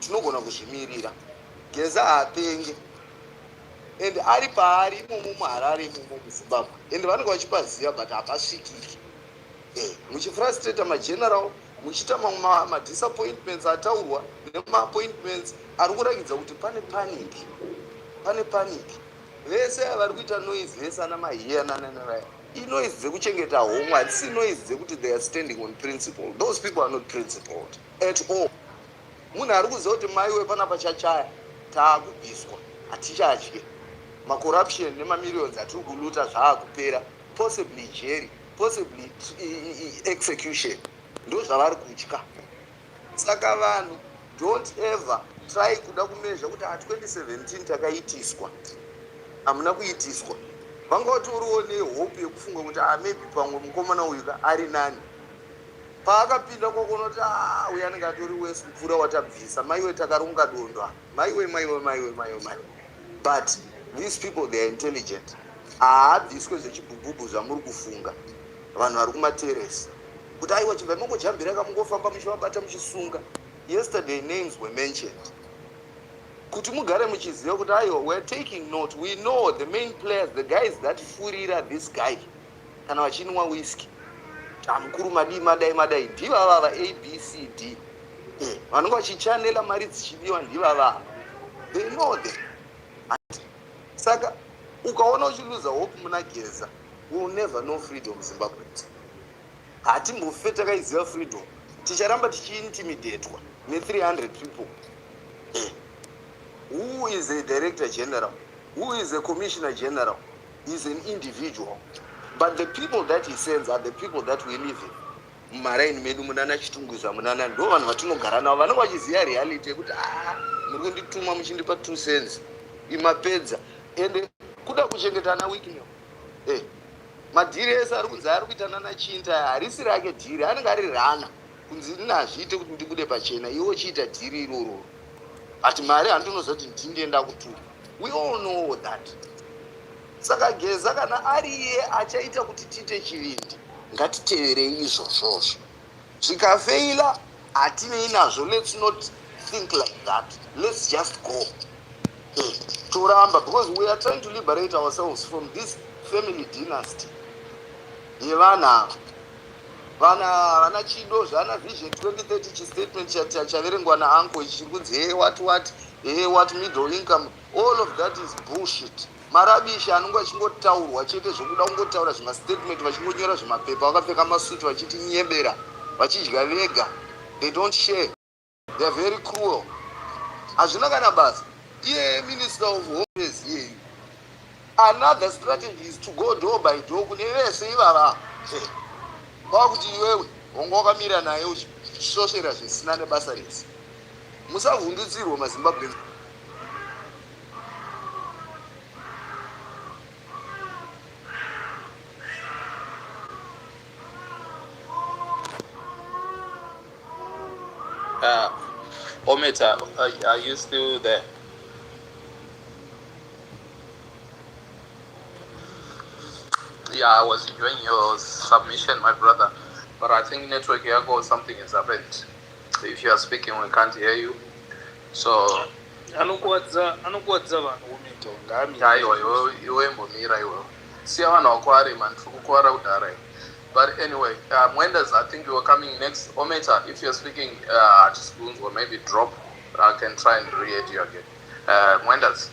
tinogona kuzvimirira. Geza haapengi and ari paari imomo muHarare imomo muZimbabwe and vanenge vachipaziva but hapasvikiki. Muchifrustrata mageneral, muchiita mamwe madisappointments ataurwa nemaappointments ari kurakidza kuti pane panic. Vese vari kuita noise vese ana mahiya nananaraya inoise dzekuchengeta homwe, hatisi noise dzekuti they are standing on principle. Those people are not principled at all. Munhu ari kuziva kuti maiwe panapa chachaya taakubviswa hatichadye, macorruption nemamillions atiri kuluta zvaakupera, possibly jerry, possibly execution, ndo zvavari kutya. Saka vanhu don't ever try kuda kumezha kuti 2017 takaitiswa, hamuna kuitiswa. Vanga vatoriwo nehope yekufunga kuti maybe pamwe mukomana uyu ari nani. Paakapinda kwakuona kuti uyu anenge atori wese mvura watabvisa, maiwe takaronga dondwa, maiwe. But these people, they are intelligent. Haabviswe zvechibhubhubhu zvamuri kufunga vanhu vari kumateresi kuti aiwa chibva mongojambira kamungofamba muchivabata muchisunga. Yesterday names were mentioned. Kuti mugare muchiziva kuti aiwa, we're taking note. We know the main players, the guys that furira this guy kana vachinwa whisky, mukuru madai ndivava ABCD vanenge vachichanela mari dzichidiwa ndivava. They know them. Saka ukaona uchiluza hope muna Geza, we will never know freedom Zimbabwe. Hatimbofe takaiziva freedom, ticharamba tichiintimidatwa ne300 people. Who is a director general? Who is a commissioner general? Is an individual. But the people that he sends are the people that we live in. Maraini medu munana chitunguza munana ndo vanhu vatinogara navo vanenge vachiziva reality yekuti muri kundituma muchindipa 2 cents imapedza ende kuda kuchengetana weekend. Madhiri ese ari kunzi ari kuitana nachinta harisi rake dhiri, anenge ari rana kunzi ndinazviite kuti ndibude pachena iwo chiita dhiri iroro. Ati mari handinozoti ndindienda kutuma. We all know that. Saka Geza kana ari iye achaita kuti tiite chivindi, ngatiteverei izvozvozvo. Zvikafeila hatinei nazvo, let's not think like that. Let's just go. Toramba, because we are trying to liberate ourselves from this family dynasty. Yevana vana chido zvana vision 2030 chistatement chaverengwa naanko ichiri kunzi what middle income, all of that is bullshit. Marabishi anonga achingotaurwa chete zvokuda kungotaura zvimastatement vachingonyora zvimapepa vakapfeka masuti vachiti nyembera vachidya vega. They don't share. They are very cruel. Hazvina kana basa. Iye minister of home affairs here. Another strategy is to go door by door kune vese ivava. Kwakuti iwewe wanga wakamira naye uchishoshera zvisina nebasa rese. Musavhundutsirwa maZimbabwe. Ometa, are you still there? Yeah, I was enjoying your submission, my brother. But I think network here or something has happened. If you are speaking, we can't hear you. So. Anokuwadza vanhu Ometa ngami. Aiwa, iwe mbomira iwe. Siya vanhu vakwari man, kukwara kudhara. But anyway, Mwenders, I think you were coming next. Ometa, if you're speaking spoons or maybe drop, I can try and re-add you again. Mwenders.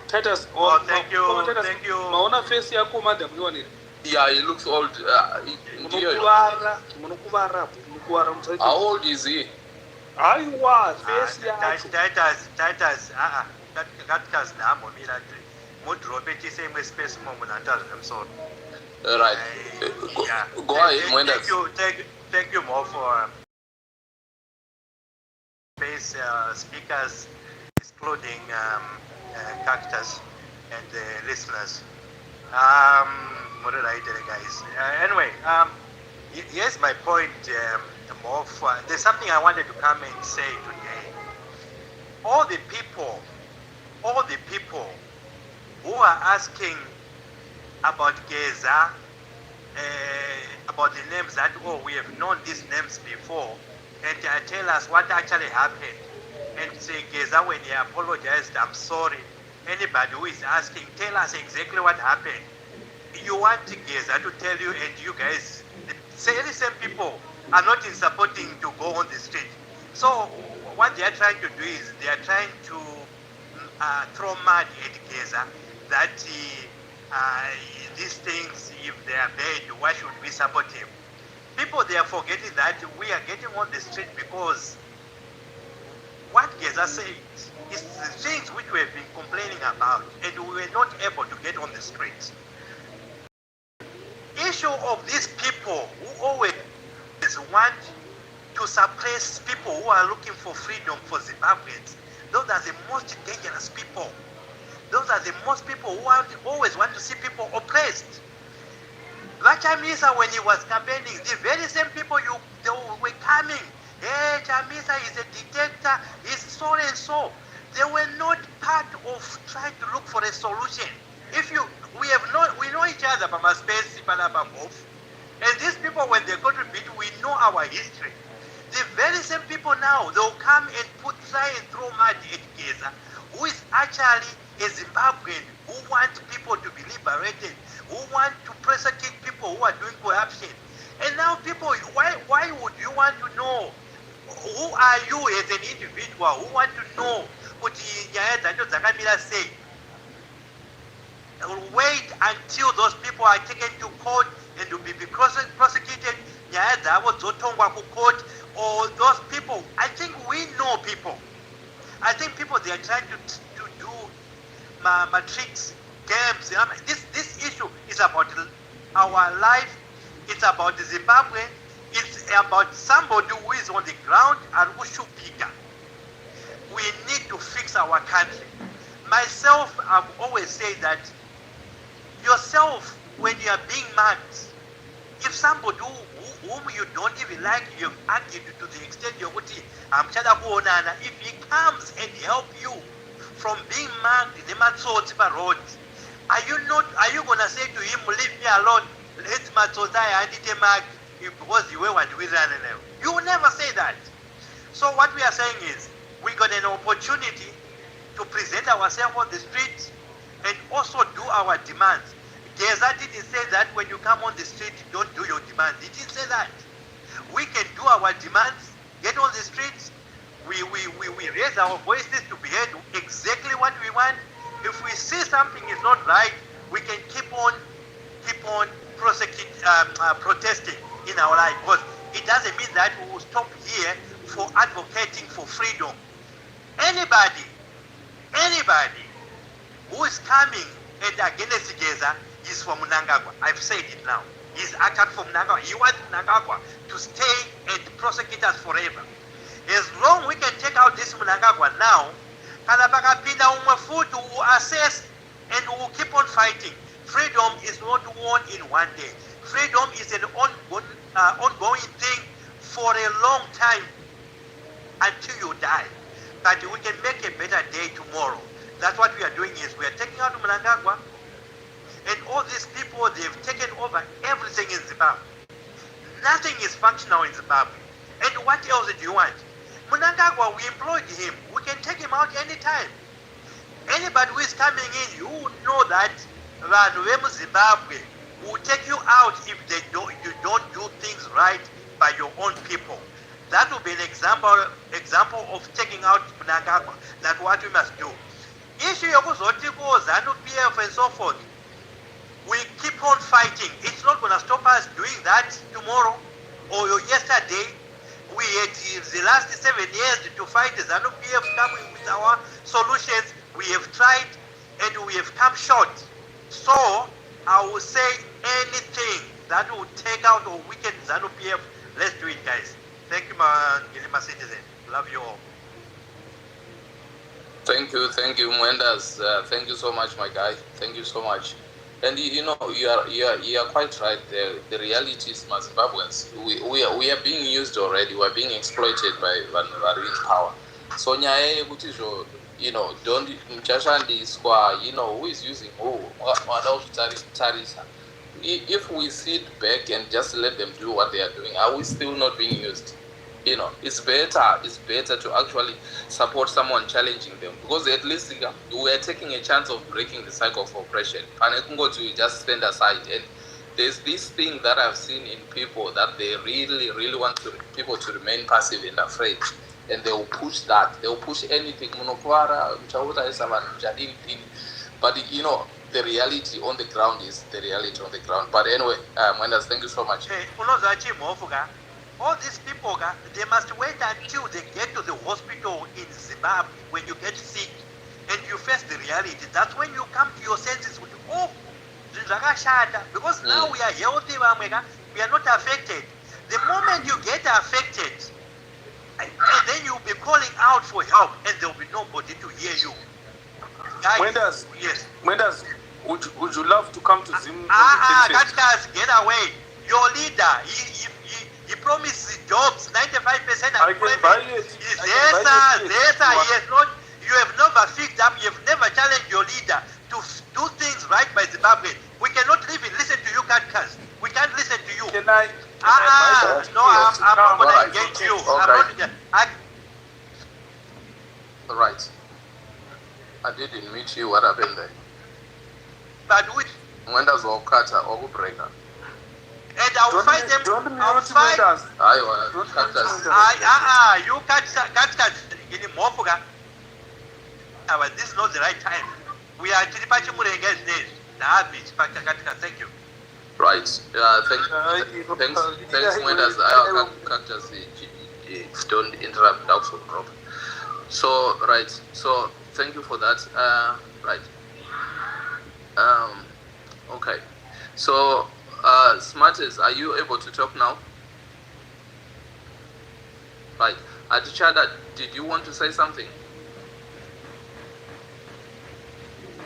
Titus, thank you. Maona face yako madam yoni. Yeah, he looks old. How old is he? Aiwa, face yako. Titus, that namo mira. Mudrope tiseme space mo munantazi emsoro. Right. Go ahead, Mwenders. Thank you more for space speakers, including Cactus and the listeners. What did I tell guys? Anyway, here's my point. There's something I wanted to come and say today. All the people who are asking about Geza, about the names that we have known these names before, and tell us what actually happened. and say, Geza, when he apologized, I'm sorry. Anybody who is asking, tell us exactly what happened. You want Geza to tell you, and you guys, the same people are not in supporting to go on the street. So what they are trying to do is they are trying to throw mud at Geza that these things, if they are bad, why should we support him? People, they are forgetting that we are getting on the street because what Geza said is the things which we have been complaining about, and we were not able to get on the streets. Issue of these people who always want to suppress people who are looking for freedom for Zimbabweans, those are the most dangerous people. Those are the most people who always want to see people oppressed. Chamisa, when he was campaigning, the very same people they were coming. Hey, Chamisa is a dictator, he's so and so. They were not part of trying to look for a solution. We know each other from a space, and these people, when they contribute, we know our history. The very same people now, they'll come and try and throw mud at Geza, who is actually a Zimbabwean who wants people to be liberated, who want to persecute people who are doing corruption. And now people, why would you want to know? Who are you as an individual who want to know what Zakamila say? Wait until those people are taken to court and will be prosecuted. Court, or those people. I think we know people. I think people, they are trying to do tricks, games. This issue is about our life. It's about Zimbabwe. It's about somebody who is on the ground and who should pick up. We need to fix our country. Myself, I've always said that yourself, when you are being mad, if somebody whom you don't even like, you've acted to the extent you're going to, if he comes and help you from being mugged in the road, are you going to say to him, leave me alone, let Matsozai and it mag because you were what we ran? You will never say that. So what we are saying is, we got an opportunity to present ourselves on the street and also do our demands. Geza didn't say that when you come on the street, don't do your demands. He didn't say that. We can do our demands, get on the streets, we raise our voices to be heard exactly what we want. If we see something is not right, we can keep on protesting in our life, because it doesn't mean that we will stop here for advocating for freedom. Anybody who is coming and against Geza is from Mnangagwa. I've said it now. He's actually from Mnangagwa. He wants Mnangagwa to stay and prosecute us forever. As long we can take out this Mnangagwa now, Kanapakapinda Umwafu to assess and we will keep on fighting. Freedom is not won in one day. Freedom is an ongoing thing for a long time until you die. But we can make a better day tomorrow. That's what we are doing, is we are taking out Mnangagwa, and all these people, they've taken over everything in Zimbabwe. Nothing is functional in Zimbabwe. And what else do you want? Mnangagwa, we employed him. We can take him out anytime. Anybody who is coming in, you would know that Zimbabwe will take you out if you don't do things right by your own people. That will be an example of taking out Mnangagwa. That's what we must do. Issue ZANU-PF and so forth, we keep on fighting. It's not going to stop us doing that tomorrow or yesterday. We had the last 7 years to fight ZANU-PF coming with our solutions. We have tried and we have come short. So I will say anything that will take out or weaken ZANU-PF, let's do it, guys. Thank you, my citizen. Love you all. Thank you, Mwendas. Thank you so much, my guy. Thank you so much. And you are quite right. The reality is, Zimbabweans, we are being used already. We are being exploited by rich power. So don't who is using who? If we sit back and just let them do what they are doing, are we still not being used? it's better to actually support someone challenging them, because at least we are taking a chance of breaking the cycle of oppression. And to just stand aside. And there's this thing that I've seen in people, that they really, really want people to remain passive and afraid. And they will push that. They will push anything. But the reality on the ground is the reality on the ground. But anyway, Mwendas, thank you so much. All these people, they must wait until they get to the hospital in Zimbabwe when you get sick and you face the reality. That's when you come to your senses with, because now we are healthy, we are not affected. The moment you get affected, and then you'll be calling out for help and there'll be nobody to hear you. Guys, yes. Would you love to come to Zim? Get away. Your leader, he promises jobs, 95% I can buy it. You have never fixed up, you have never challenged your leader to do things right by Zimbabwe. We cannot live and listen to you, Katkas. We can't listen to you. Can I? I'm not going to engage you. Right. I didn't meet you. What happened there? But which? When does Okata or breaker? And I'll fight them. I'll fight. You cut in Mofuga. But this is not the right time. We are Chiripachi Murenga's days. Thank you. Right. Thanks, Wendas. Our characters don't interrupt also, Rob. So, right. So, thank you for that. Right. Okay. So, Smartest, are you able to talk now? Right. Adichada, did you want to say something?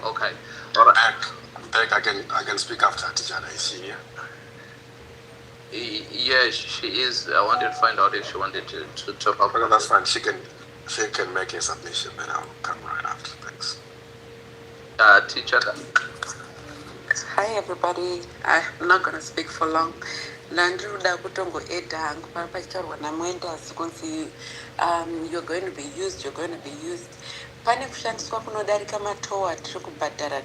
Okay. All right. I can speak after Adichada. Is she here? Yeah, she is. I wanted to find out if she wanted to talk about. Okay, that's fine. She can make a submission, and I'll come right after. Thanks. Teacher. Hi everybody, I'm not going to speak for long. Nandiruda kutongo eda hangu parapachitaurwa naMwendas kunzi you're going to be used. Pane kushandiswa kunodarika matowa tiri kubhadhara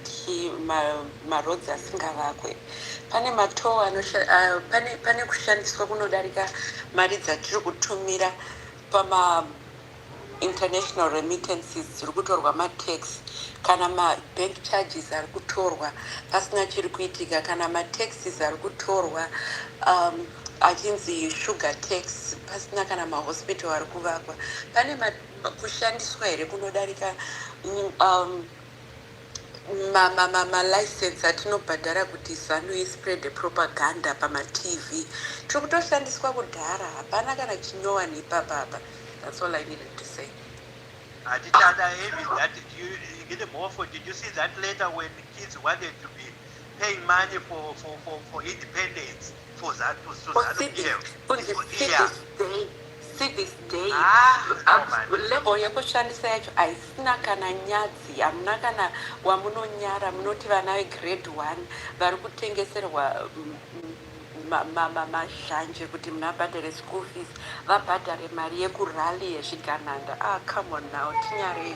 maroads asingavakwe. Pane matowa pane kushandiswa kunodarika mari dzatiri kutumira pama international remittances dziri kutorwa matax kana mabank charges ari kutorwa pasina chiri kuitika, kana mataxes ari kutorwa achinzi sugar tax pasina kana mahospital ari kuvakwa. Pane kushandiswa here kunodarika license atinobhadhara kuti ZANU spread propaganda pamatv tiri kutoshandiswa kudhara, hapana kana chinyowani ipapapa. That's all I needed to say. Did you see that later when kids wanted to be paying money for independence for that See this day level yekushandisa yacho haisina kana nyadzi, hamuna kana wamunonyara munoti vana vegrade 1 vari kutengeserwa mazhanje kuti munabhadhare school fees, vabhadhare mari yekurali yeZvigananda. Come on now, tinyarei.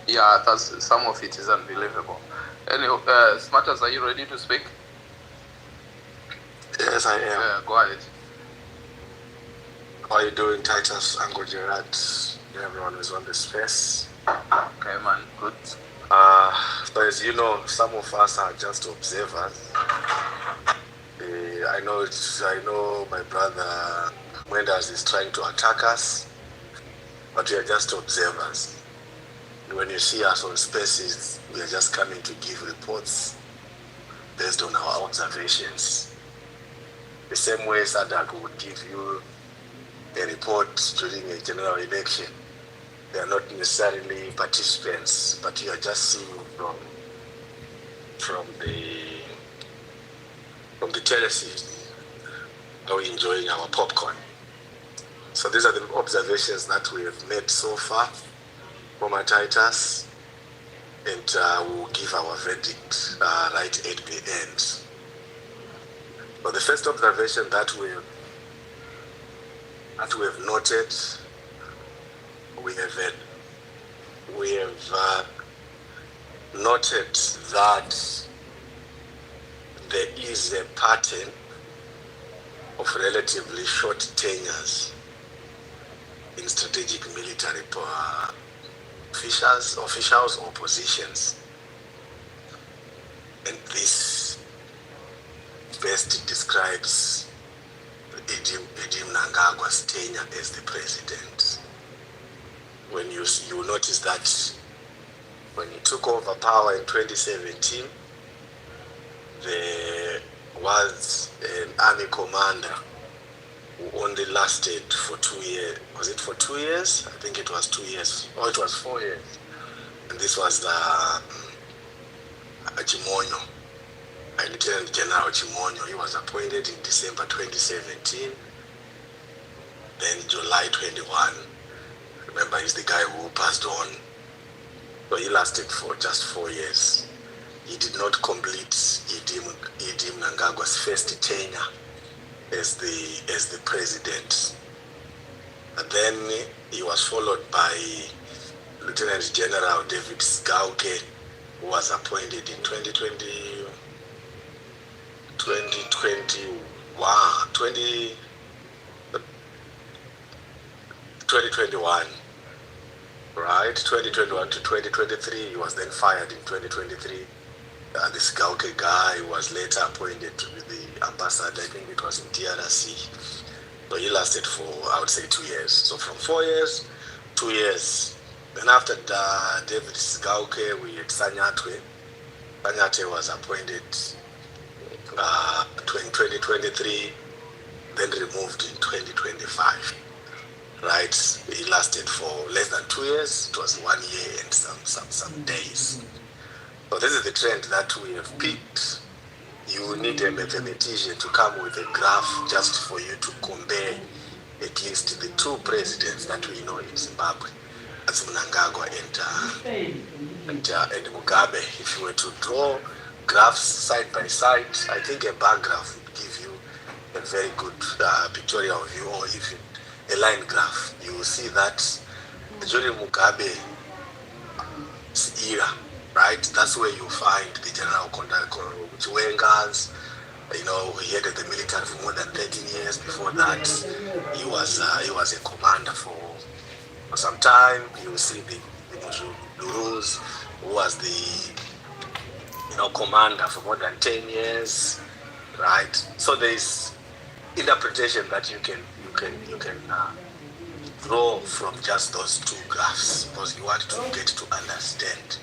Yeah, some of it is unbelievable. Anyway, Smarters, are you ready to speak? Yes, I am. Go ahead. How are you doing, Titus, Uncle Gerard, everyone who's on the space? Okay, man, good. So as you know, some of us are just observers. I know my brother Mwendas is trying to attack us, but we are just observers. When you see us on spaces, we are just coming to give reports based on our observations. The same way SADC would give you a report during a general election. They are not necessarily participants, but you are just seeing from the terraces how we're enjoying our popcorn. So these are the observations that we have made so far from our Titus, and we'll give our verdict right at the end. So the first observation that we have noted, we have noted that there is a pattern of relatively short tenures in strategic military officials or positions. And this best describes Edim Mnangagwa's tenure as the president. When you notice that when he took over power in 2017, there was an army commander who only lasted for 2 years. Was it for 2 years? I think it was 2 years. Or it was 4 years. And this was Chimonyo, Lieutenant General Chimonyo. He was appointed in December 2017. Then July 21. Remember, he's the guy who passed on. So he lasted for just 4 years. He did not complete Edim Mnangagwa's first tenure as the president. And then he was followed by Lieutenant General David Sgauke, who was appointed in 2021, right? 2021 to 2023. He was then fired in 2023. This Gauke guy was later appointed to be the ambassador. I think it was in DRC. So he lasted for, I would say, 2 years. So from 4 years, 2 years. Then after David Gauke, we had Sanyatwe. Sanyatwe was appointed in 2023, then removed in 2025. Right? He lasted for less than 2 years. It was 1 year and some days. So this is the trend that we have picked. You need a mathematician to come with a graph just for you to compare at least the two presidents that we know in Zimbabwe, as Mnangagwa and Mugabe. If you were to draw graphs side by side, I think a bar graph would give you a very good pictorial view, or even a line graph. You will see that during Mugabe's era, right? That's where you find the General Chiwengas. You know, he headed the military for more than 13 years. Before that, he was a commander for some time. You will see the Duruz, who was the commander for more than 10 years, right? So there is interpretation that you can draw from just those two graphs, because you want to get to understand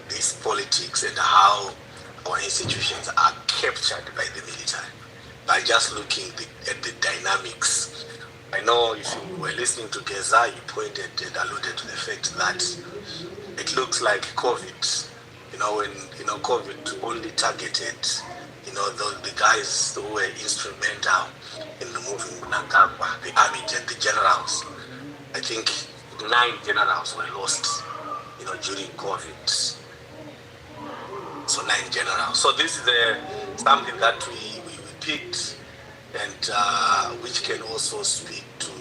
these politics and how our institutions are captured by the military by just looking at the dynamics. I know if you were listening to Geza, you pointed and alluded to the fact that it looks like COVID, when COVID only targeted, the guys who were instrumental in removing Mnangagwa, the army and the generals. I think 9 generals were lost, during COVID. So 9 generals. So this is something that we picked, and which can also speak to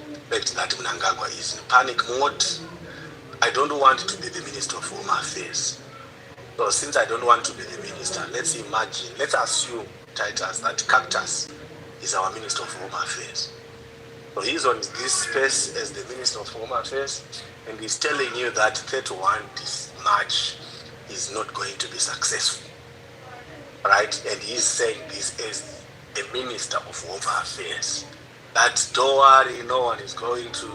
the fact that Mnangagwa is in panic mode. I don't want to be the Minister of Home Affairs. So since I don't want to be the minister, let's assume, Titus, that Cactus is our Minister of Home Affairs. So he's on this space as the Minister of Home Affairs, and he's telling you that 31 March is not going to be successful, right? And he's saying this as a Minister of Home Affairs. That don't worry, no one is going to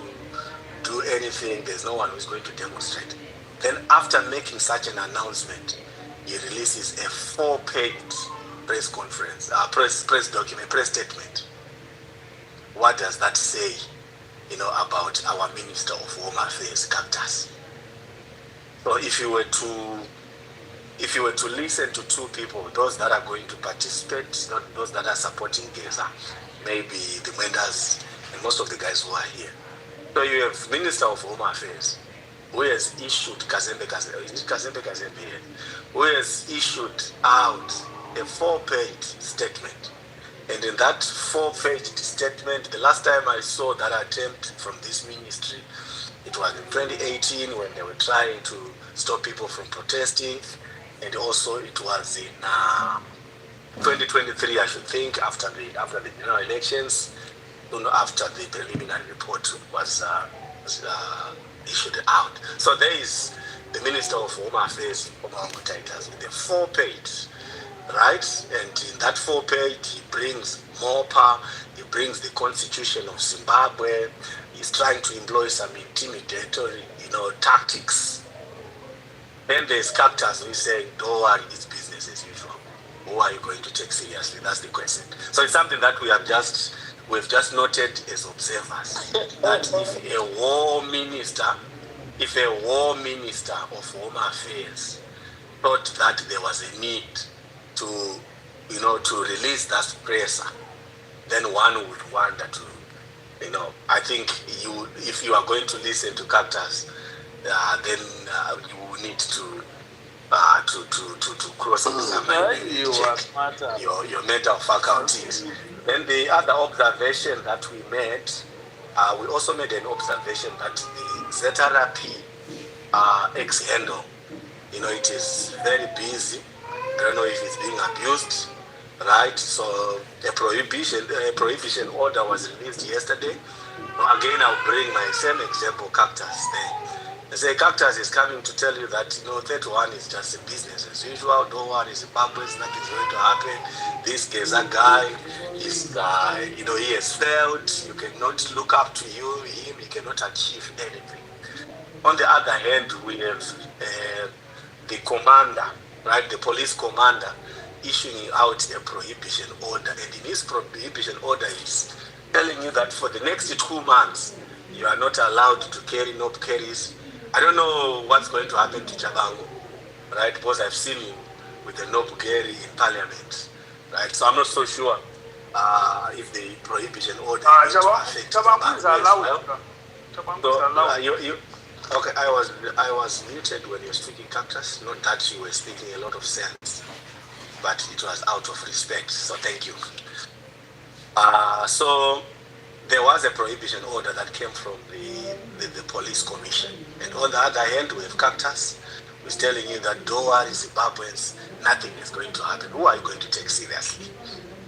do anything. There's no one who's going to demonstrate. Then after making such an announcement, he releases a 4-page press conference, press document, press statement. What does that say, about our Minister of Home Affairs, Cactus? So if you were to listen to two people, those that are going to participate, not those that are supporting Geza, maybe the Mendas and most of the guys who are here. So you have Minister of Home Affairs, who has issued who has issued out a 4-page statement. And in that 4-page statement, the last time I saw that attempt from this ministry, it was in 2018 when they were trying to stop people from protesting. And also it was in 2023, I should think, after the general elections, after the preliminary report was issued out. So there is the Minister of Home Affairs, Omango Titus, with a 4-page, right? And in that 4-page, he brings MOPA, he brings the Constitution of Zimbabwe. He's trying to employ some intimidatory, tactics. Then there's Cactus who is saying, don't worry, it's business as usual. Who are you going to take seriously? That's the question. So it's something that we've just noted as observers. That if a war minister of Home Affairs thought that there was a need to release that pressure, then one would wonder to, I think if you are going to listen to Cactus, then you need to cross-examine your mental faculties. Then the other observation that we made, we also made an observation that the ZRP ex-handle, it is very busy. I don't know if it's being abused, right? So a prohibition order was released yesterday. Now, again, I'll bring my same example, Cactus. They say Cactus is coming to tell you that 31 is just a business as usual. Don't worry, Zimbabwe, nothing's going to happen. This Geza guy is, he has failed. You cannot look up to him. He cannot achieve anything. On the other hand, we have the commander, right? The police commander issuing out a prohibition order, and in his prohibition order, he's telling you that for the next 2 months, you are not allowed to carry NOP carries. I don't know what's going to happen to Chabangu, right? Because I've seen him with the NOP carry in Parliament, right? So I'm not so sure if the prohibition order is going to affect Chabangu as well. Okay, I was muted when you were speaking, Cactus. Not that you were speaking a lot of sense, but it was out of respect. So thank you. So there was a prohibition order that came from the police commission, and on the other hand, we have Cactus, who's telling you that don't worry, Zimbabweans, nothing is going to happen. Who are you going to take seriously?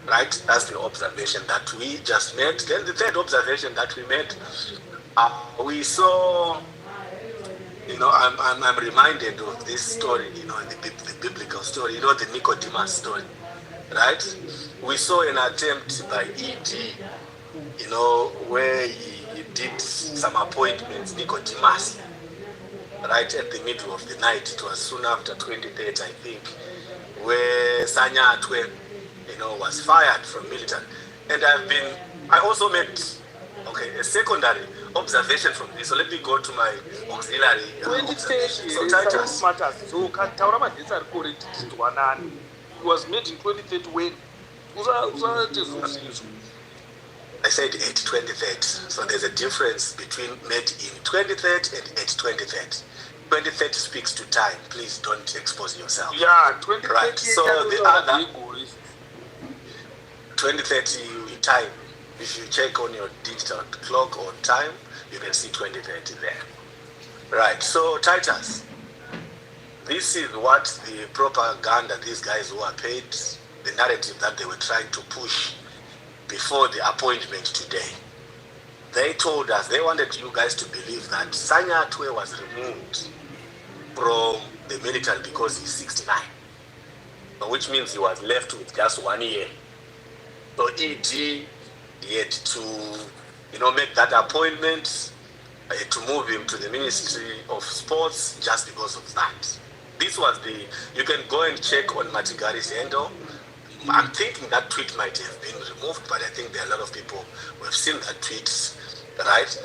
Right? That's the observation that we just made. Then the third observation that we made, we saw. I'm reminded of this story, the biblical story, the Nicodemus story, right? We saw an attempt by E.D., where he did some appointments, Nicodemus, right at the middle of the night. It was soon after 2030, I think, where Sanya Atwe, was fired from military. And I also made, a secondary observation from this. So let me go to my auxiliary observation. So Titus. It was made in 2030 when? I said 2030. So there's a difference between made in 2030 and 2030. 2030 speaks to time. Please don't expose yourself. Yeah, 2030. Right. So the other 2030 time. If you check on your digital clock or time, you can see 2030 there. Right, so Titus, this is what the propaganda, these guys who are paid, the narrative that they were trying to push before the appointment today. They told us, they wanted you guys to believe that Sanya Atwe was removed from the military because he's 69, which means he was left with just 1 year. So E.D., he had to, make that appointment to move him to the Ministry of Sports just because of that. This was you can go and check on Matigari's handle. I'm thinking that tweet might have been removed, but I think there are a lot of people who have seen that tweet, right?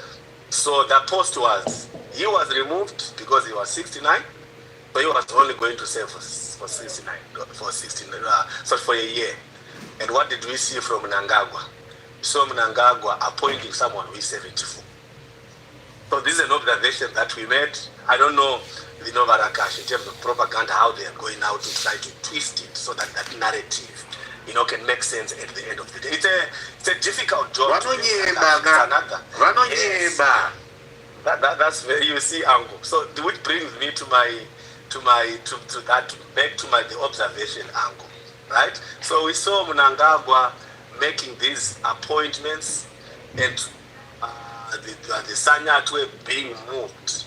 So that post he was removed because he was 69, so he was only going to serve for 69, for a year. And what did we see from Mnangagwa? So Mnangagwa appointing someone who is 74. So this is an observation that we made. I don't know Varakash, in terms of propaganda, how they are going out to try to twist it so that that narrative, can make sense at the end of the day. It's a difficult job. Yes. That's where you see angle. So which brings me to the observation angle, right? So we saw Mnangagwa making these appointments and the Sanyatwe being moved.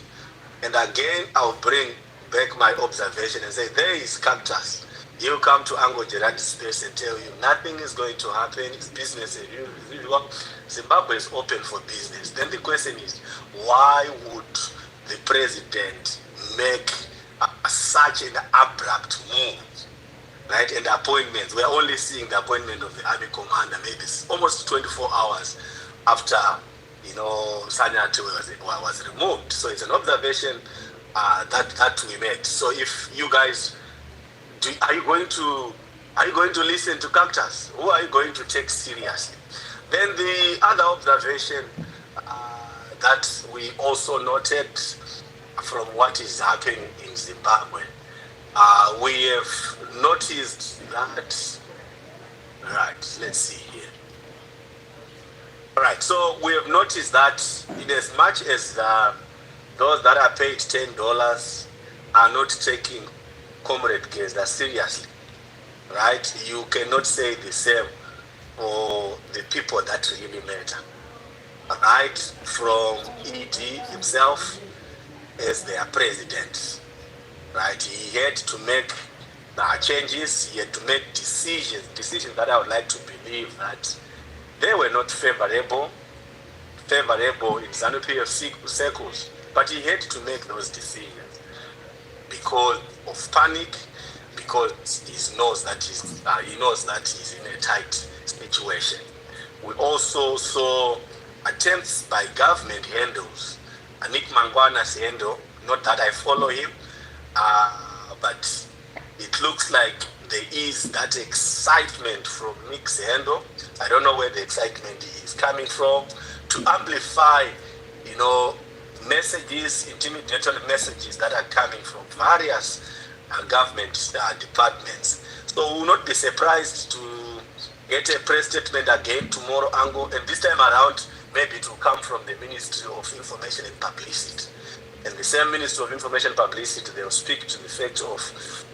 And again, I'll bring back my observation and say, there is Cactus. You come to Ango Gerard's space and tell you nothing is going to happen, it's business as usual. Zimbabwe is open for business. Then the question is, why would the president make such an abrupt move, right? And appointments. We're only seeing the appointment of the army commander maybe almost 24 hours after, Sanyatu was removed. So it's an observation that we made. So if you guys, are you going to listen to Cactus? Who are you going to take seriously? Then the other observation that we also noted from what is happening in Zimbabwe, we have noticed that, right, let's see here. All right, so we have noticed that in as much as those that are paid $10 are not taking Comrade Geza seriously, right? You cannot say the same for the people that really matter, right? From ED himself as their president, right? He had to make changes, he had to make decisions that I would like to believe that they were not favorable in ZANU-PF circles, but he had to make those decisions because of panic, because he knows that he's in a tight situation. We also saw attempts by government handles. Nick Mangwana's handle, not that I follow him, but it looks like there is that excitement from Nick's handle. I don't know where the excitement is coming from to amplify, messages, intimidatory messages that are coming from various government departments. So we will not be surprised to get a press statement again tomorrow, Ango, and this time around, maybe it will come from the Ministry of Information and Publicity. And the same Ministry of Information and Publicity, they will speak to the fact of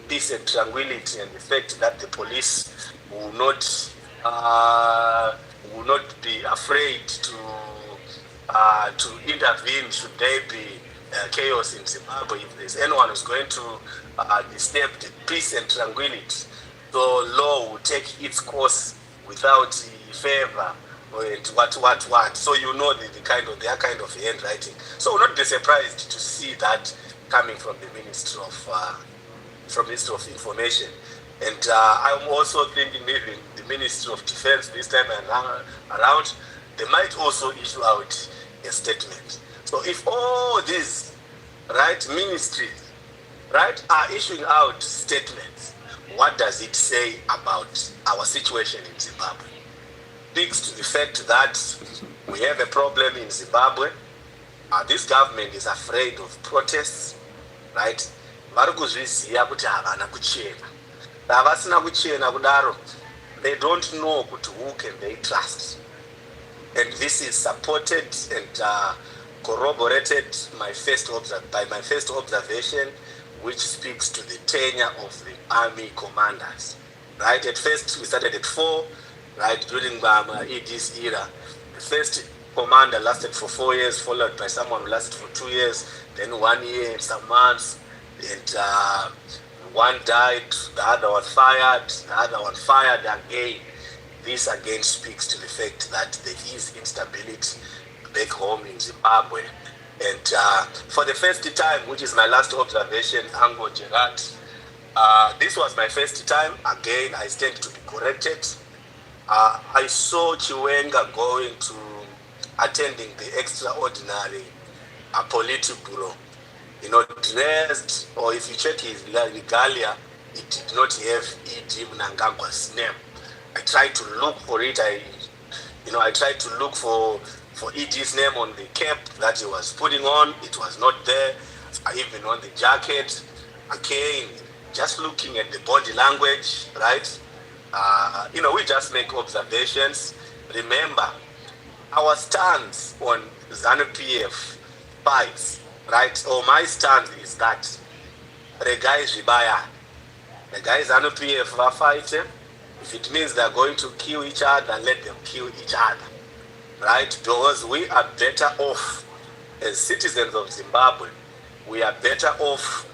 peace and tranquility and the fact that the police will not be afraid to intervene should there be chaos in Zimbabwe. If there's anyone who's going to disturb the peace and tranquility, the law will take its course without favor and what. So their kind of handwriting. So we'll not be surprised to see that coming from the Ministry of Information. And I'm also thinking maybe the Ministry of Defense this time around, they might also issue out a statement. So if all these ministries are issuing out statements, what does it say about our situation in Zimbabwe? Speaks to the fact that we have a problem in Zimbabwe. This government is afraid of protests, right? They don't know who can they trust. And this is supported and corroborated by my first observation, which speaks to the tenure of the army commanders. Right? At first, we started at 4, right, during ED's era. The first commander lasted for 4 years, followed by someone who lasted for 2 years, then 1 year and some months, and one died, the other one fired again. This again speaks to the fact that there is instability back home in Zimbabwe. And for the first time, which is my last observation, Ango Gerard, this was my first time. Again, I stand to be corrected. I saw Chiwenga going to attending the extraordinary Politburo, dressed, or if you check his regalia, it did not have E.D. Mnangagwa's name. I tried to look for it. I tried to look for E.D.'s name on the cap that he was putting on. It was not there. even on the jacket. Again, just looking at the body language, right? We just make observations. Remember, our stance on ZANU-PF fights, right? Or my stance is that Regai Zibaya, the guys ZANU-PF are fighting. If it means they're going to kill each other, let them kill each other, right? Because we are better off as citizens of Zimbabwe. We are better off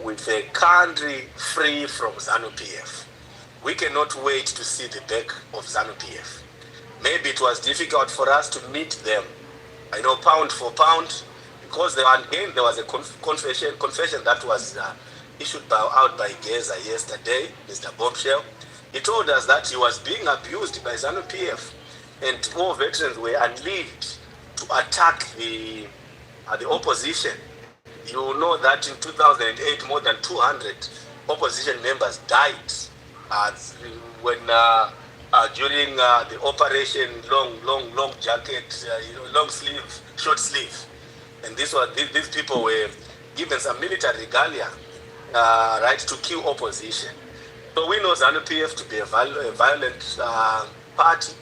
with a country free from ZANU-PF. We cannot wait to see the back of ZANU-PF. Maybe it was difficult for us to meet them, I know, pound for pound, because there was a confession that was issued out by Geza yesterday, Mr. Bombshell. He told us that he was being abused by ZANU-PF, and all veterans were unleashed to attack the opposition. You know that in 2008, more than 200 opposition members died when during the operation long jacket, long sleeve, short sleeve, and these people were given some military regalia, right, to kill opposition. So we know ZANU-PF to be a violent party,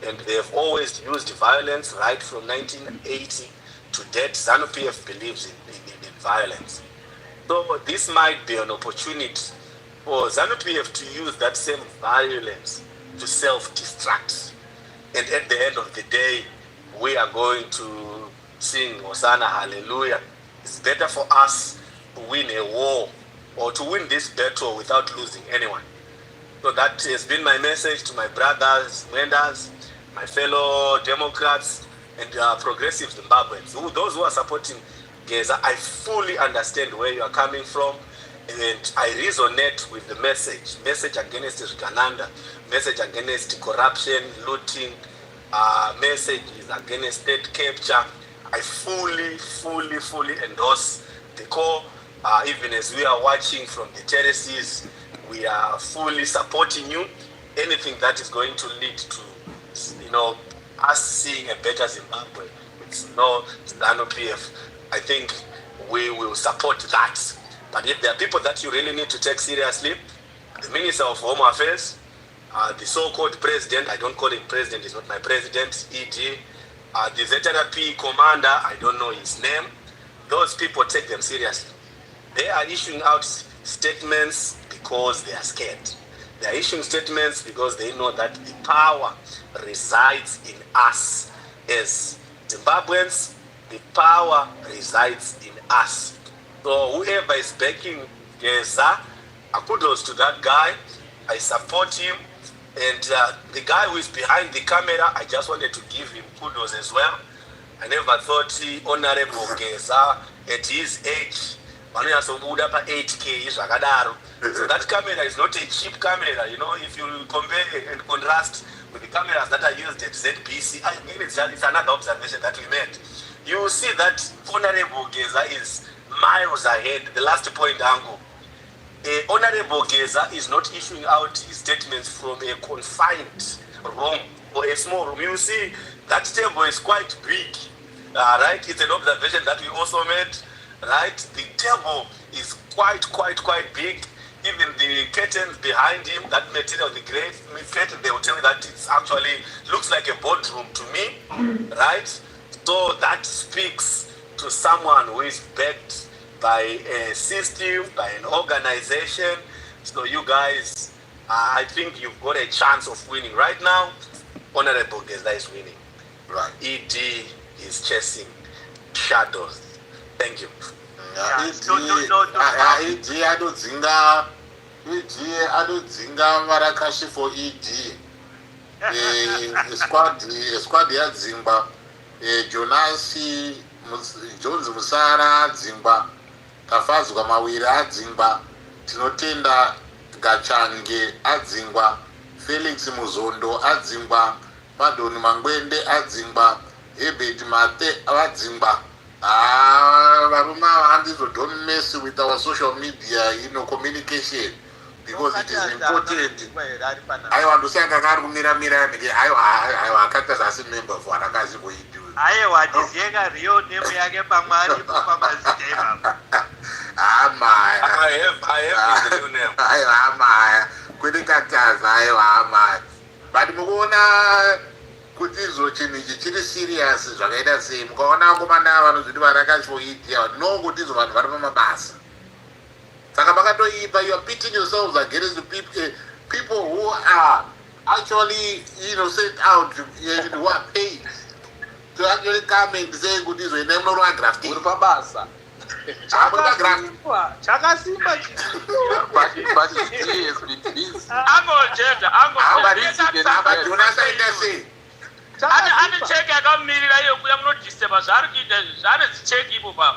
and they have always used violence right from 1980 to date. ZANU-PF believes in violence. So this might be an opportunity for ZANU-PF to use that same violence to self-destruct. And at the end of the day, we are going to sing Hosanna, Hallelujah. It's better for us to win a war or to win this battle without losing anyone. So that has been my message to my brothers, Mwenders, my fellow Democrats, and progressive Zimbabweans. Those who are supporting Geza, I fully understand where you are coming from, and I resonate with the message against neZvigananda, message against corruption, looting, messages against state capture. I fully endorse the call. Even as we are watching from the terraces, we are fully supporting you. Anything that is going to lead to, us seeing a better Zimbabwe, it's no ZANU-PF. I think we will support that. But if there are people that you really need to take seriously, the Minister of Home Affairs, the so-called president, I don't call him president, he's not my president, ED, the ZRP commander, I don't know his name, those people, take them seriously. They are issuing out statements because they are scared. They are issuing statements because they know that the power resides in us as Zimbabweans. The power resides in us. So whoever is backing Geza, kudos to that guy. I support him. And the guy who is behind the camera, I just wanted to give him kudos as well. I never thought Honorable Geza, at his age, so that camera is not a cheap camera, if you compare and contrast with the cameras that are used at ZBC. It's another observation that we made. You will see that Honorable Geza is miles ahead. The last point, Ango. Honorable Geza is not issuing out his statements from a confined room or a small room. You see, that table is quite big, right? It's an observation that we also made. Right, the table is quite big. Even the curtains behind him, that material, the grey curtain, they will tell you that it actually looks like a boardroom to me, right? So that speaks to someone who is backed by a system, by an organization. So you guys, I think you've got a chance of winning. Right now, Honorable Geza is winning. Right. ED is chasing shadows. Thank you. ED adodzinga varakashifo ED squad yadzingwa, Jonasi Jones Musara adzingwa, Kafazwa Mawira adzingwa, tinotenda Gachange adzingwa, Felix Muzondo adzingwa, Madoni Mangwende adzingwa, Ebet Mate adzingwa. Don't mess with our social media, communication, because it is important. I want to say that I will cut as a member for Anagazi. I was Rio name. I have the new name. I kwete kataza aiwa but mukuona kuti izvo chinhu ichi chiri serious zvakaita sei mukaona ngomana vanozviti varakashoitia nongokuti izvo vanhu vari pamabasa saka makatoipa you are pitting yourselves against the people who are actually sent out and who are paid to actually come and say kuti izvo ine munorwa grafting uri pabasa chakasimba but he has been busy. Cheke akamirira iyo kuya munodisturba zvari kuita zvane zicheki ipo pa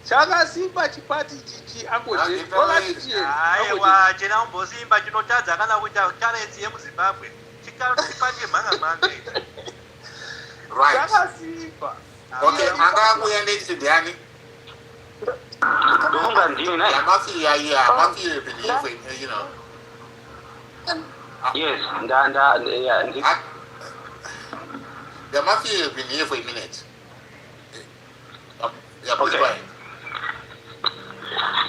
chakasimba chipati chichi aiwa chena umbosimba chinotadza kana kuita currency yemuzimbabwe chipati mhanga chakasimba okay angakuya next ndiani ndonga ndini naye Mafia believe yes the Mafia have been here for a minute. Yeah, please Okay. go ahead.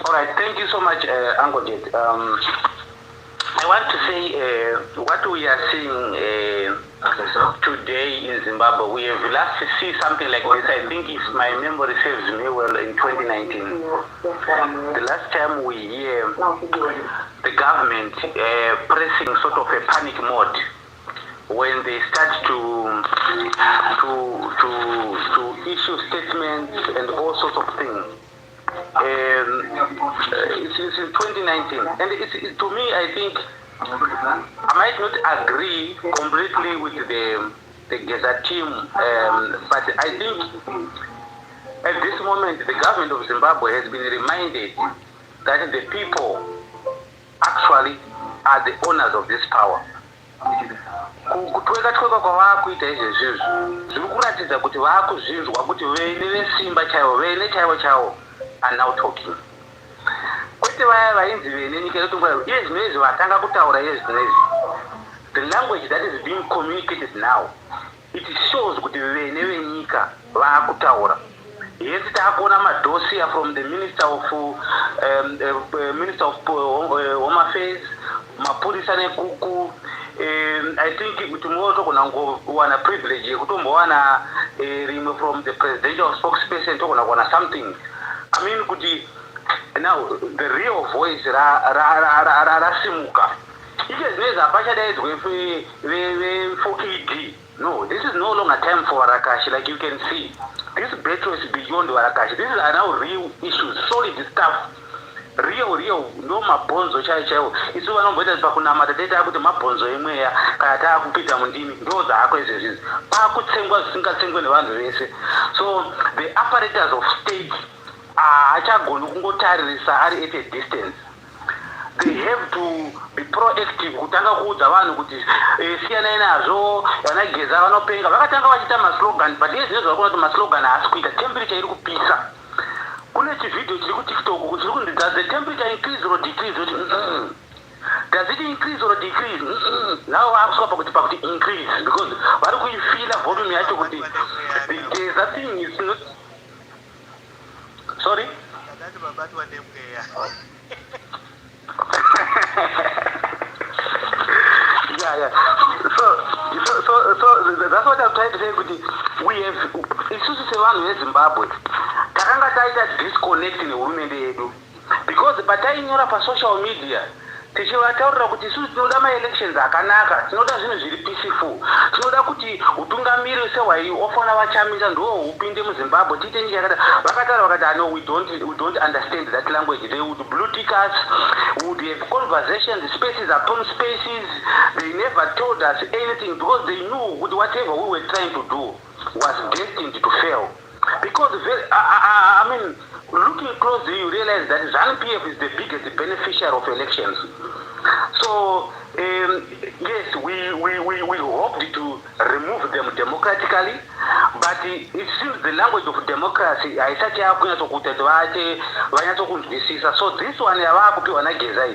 All right, thank you so much, Uncle Jet. I want to say what we are seeing today in Zimbabwe. We have last see something like this. I think, if my memory serves me well, in 2019. The last time we hear the government pressing sort of a panic mode when they start to issue statements and all sorts of things. It's in 2019, and to me, I think I might not agree completely with the Geza team, but I think at this moment the government of Zimbabwe has been reminded that the people actually are the owners of this power. Kutweka kwavaakuita izvezvizvi zviri kuratidza kuti vaakuzvinzwa kuti vene vesimba chaivo vene chaivo are now talking. Kwete vaya vainzi vene nyika yotongwa iye zvinezvi vatanga kutaura iye zvinezvi. The language that is being communicated now, it shows kuti vene venyika vaakutaura. Yes, takuona madosia from the Minister of Home Affairs, mapurisa nekuku. I think kuti motogona kuwana privilege yekutombowana rimwe from the presidential spokesperson togona kuwana something. I mean kuti now the real voice rasimuka. Ike zvinezvi hapachadaidzwe ve4KD. No, this is no longer time for Varakashi, like you can see. This battle is beyond Varakashi. These are now real issues, solid stuff. Real, no mabonzo chaiwo. Isu vanomboita pakunamata taita kuti mabonzo emweya kana taakupita mundimi ndo zvaako izvezvi. Paakutsengwa zvisingatsengwe nevanhu vese. So the apparatus of state haachagoni kungotaririsa ari at a distance. They have to be proactive kutanga kuudza vanhu kuti siyanai nazvo vana Geza vanopenga vakatanga vachita maslogan but iye zvinezvi vakuna kuti maslogan haasi kuita temperature iri kupisa. Kune chividhio chiri kuTikTok chiri kunzi does the temperature increase or decrease? Does it increase or decrease? Now vaakusvika pakuti increase because vari kuifila volume yacho kuti the Geza thing is not. Sorry? Yeah. So that's what I'm trying to say. We have isusu sevanhu veZimbabwe takanga taita disconnect nehurumende yedu because patainyora pasocial media tichivataurira kuti isusu tinoda maelections akanaka, tinoda zvinhu zviri peaceful, tinoda kuti utungamiri sehwai ofana vachamisa ndo hupinde muZimbabwe tiite nyika yakada. Vakataura vakati no, we don't understand that language. They would blue tick us, would have conversations, spaces upon spaces. They never told us anything because they knew with whatever we were trying to do was destined to fail. Because I mean, looking closely, you realize that ZANU-PF is the biggest beneficiary of elections. So yes, we hoped to remove them democratically, but it seems the language of democracy haisati yakunyatsokute vanyatsokunzwisisa. So this one yavakupiwa naGeza,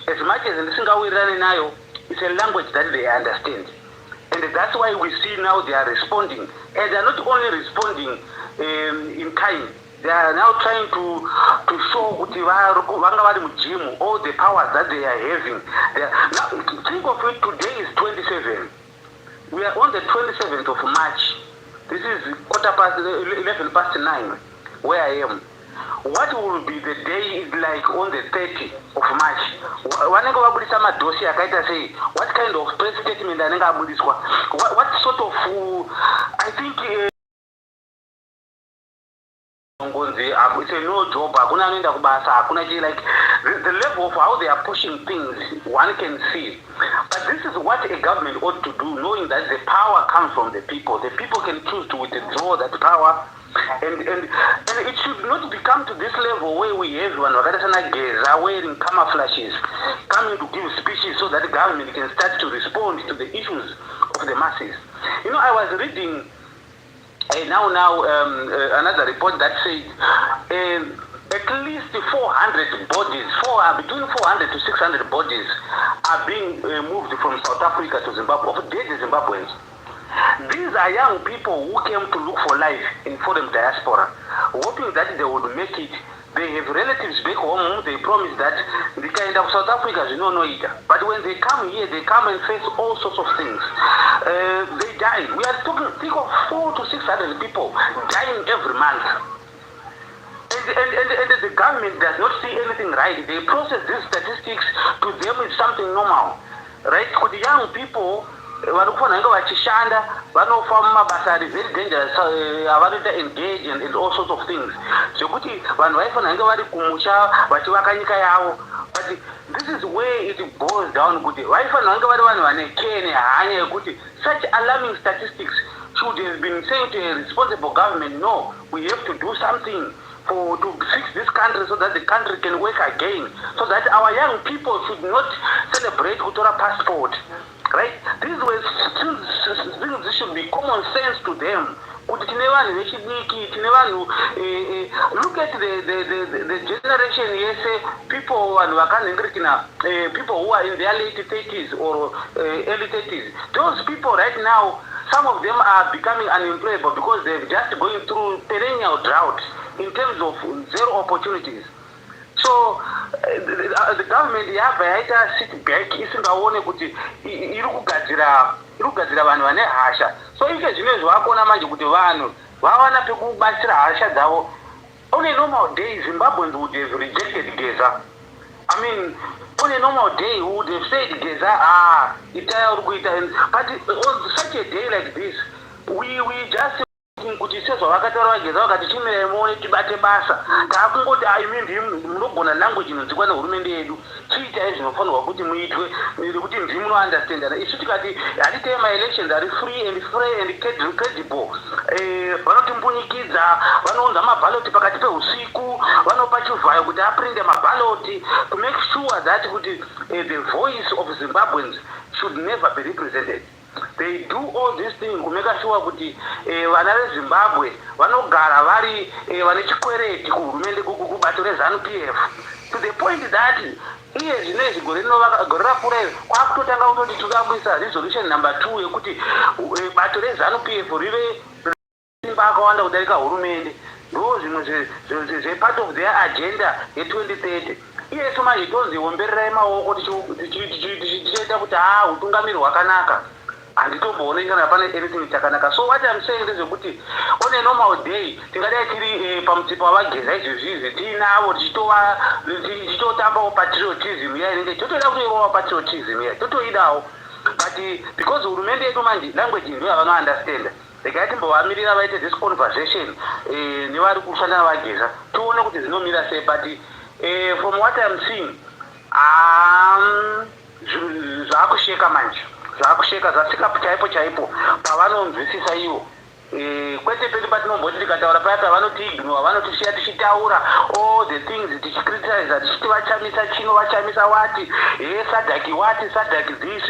as much as ndisingawirirani nayo, it's a language that they understand. And that's why we see now they are responding. And they are not only responding in kind, they are now trying to show kuti vanga vari mugym, all the powers that they are having. Now, think of it, today is 27. We are on the 27th of March. This is 9:11 where I am. What will be the day is like on the 30th of March? What kind of press statement what sort of I think it's a no job, like the level of how they are pushing things, one can see. But this is what a government ought to do, knowing that the power comes from the people. The people can choose to withdraw that power. And it should not become to this level where we have one Geza wearing camouflages, coming to give speeches so that the government can start to respond to the issues of the masses. I was reading another report that said at least 400 bodies, between 400 to 600 bodies are being moved from South Africa to Zimbabwe, of dead Zimbabweans. These are young people who came to look for life in foreign diaspora, hoping that they would make it. They have relatives back home, they promise that the kind of South Africans, know it. But when they come here, they come and face all sorts of things. They die. We are talking, think of 400 to 600 people dying every month. And the government does not see anything right. They process these statistics, to them it's something normal. Right? For the young people, vanofanira vachishanda vanofa mumabasa ari very dangerous, avanoita engage and all sorts of things, zvekuti vanhu vaifanira vari kumusha vachivaka nyika yavo. But this is where it goes down, kuti vaifanira vari vanhu vane care nehanya yekuti such alarming statistics should have been saying to a responsible government, no, we have to do something to fix this country so that the country can work again, so that our young people should not celebrate Kutora passport. Right? These were things that should be common sense to them. Look at the generation, yes, people who are in their late 30s or early 30s. Those people right now, some of them are becoming unemployable because they're just going through perennial drought in terms of zero opportunities. So the government yaita sit back isingaone kuti iri kugadzira vanhu vane hasha. So ike zvimwe zvavakona manje kuti vanhu vawana pekubatsira hasha dzavo. On a normal day, Zimbabweans would have rejected Geza. I mean, on a normal day, we would have said Geza, but on such a day like this, we just kuti sezvo vakataura Geza vakati chimire tibate basa takungoti imindi munogona language inonzikwa nehurumende yedu chiitai zvinofanirwa kuti muitwe kuti ndimunounderstandana. Isu tikati hatitei maelections ari free and credible, vanotimbunyikidza, vanounza mabhaloti pakati peusiku, vanopa chivhayo kuti aprinde mabhaloti to make sure that kuti the voice of Zimbabweans should never be represented. They do all these things to make sure kuti vana veZimbabwe vanogara vari vane chikwereti kuhurumende kubato reZANU-PF, to the point that iye zvinezvi gore rapfuura kwakutotanga kutoti tikakuisa resolution number 2 yekuti bato reZANU-PF rive simba akawanda kudarika hurumende. Ndo zvimwe part of their agenda ye2030. Iye manje tonzi wombererai maoko tichiita kuti utungamiri hwakanaka. Handitomboonekana pane anything chakanaka. So what I'm saying is kuti on a normal day tingadai tiri pamutsipa wavageza izvizvi tiinavo tichitotambawo patriotism iya inenge totoida kutoivawo patriotism iya totoidawo, but because hurumende yedu manje language ndo yavanounderstanda, regai timbovamirira vaite this conversation nevari kushanda navageza tione kuti zvinomira sei. But from what I'm seeing zvaakusheka manje, zvaakusheka zvasvika chaipo pavanomvisisa ivo. Kwete pedu patinomboti tikataura paya pavanotiignora, vanotisiya tichitaura all the things tichicriticize, tichiti vachamisa chino, vachamisa wati, sadhaki wati, sadhaki this.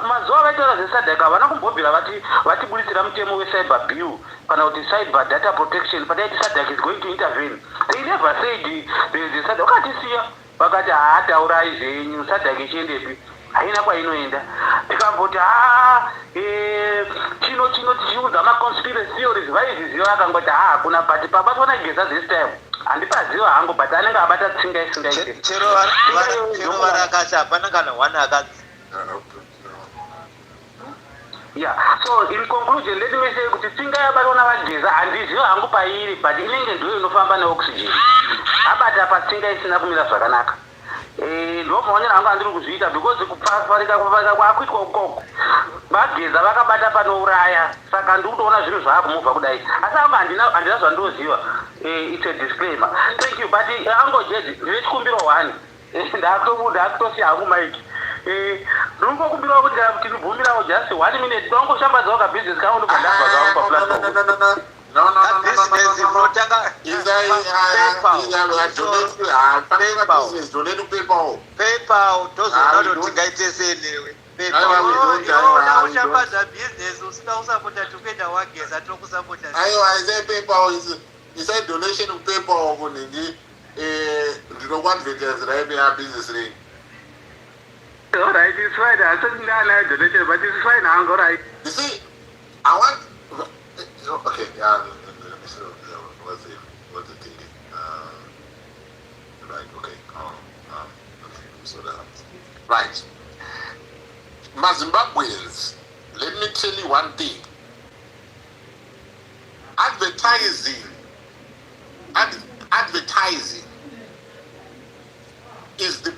Mazuva vaitaura zvesadhaki havana kumbobvira vatibudisira mutemo wecyber bill kana kuti cyber data protection pataiti sadhaki is going to intervene. They never said the sadhaki. Vakatisiya vakati taurai zvenyu, sadhaki ichiendepi, haina kwainoenda. Tikamboti chino chino tichiudza amaconspiracy theories vaizviziva akangoti hakuna but pabatwa naGeza this time handipaziva hangu but anenge abata tsinga isingaite chero varakasha hapana kana one akadzi. Yeah, so in conclusion, let me say kuti tsinga yabatwa navaGeza handiziva hangu pairi but inenge ndiyo inofamba neoxygen abata patsinga isina kumira zvakanaka. Ndomaonera hangu handiri kuzviita because kufarika kwakuitwa ukoko vaGeza vakabata panouraya saka ndiri kutoona zvinhu zvaakumubva kudai asi hangu handina zvandoziva. It's a disclaimer. Thank you but hango Jezi ndine chikumbiro 1 ndakutosiya hangu maiki ndinongokumbirawo kuti tinibvumirawo just 1 minute tongoshambadzawo kabusiness kangu ndobva ndabva zvangu paplatform. PayPal tozoona kuti tingaite sei ushambadza business usina kusapota tokuenda waGeza tokusapota. Aiwa, I say PayPal is a donation to PayPal kunindi ndinokuadvertise right ya business ring. All right, it's fine. I said no donation, but it's fine. I'm all right. You see, I want. Okay, yeah. What's the thing? Right. Okay. So that. Right. Zimbabweans, let me tell you one thing. Advertising is the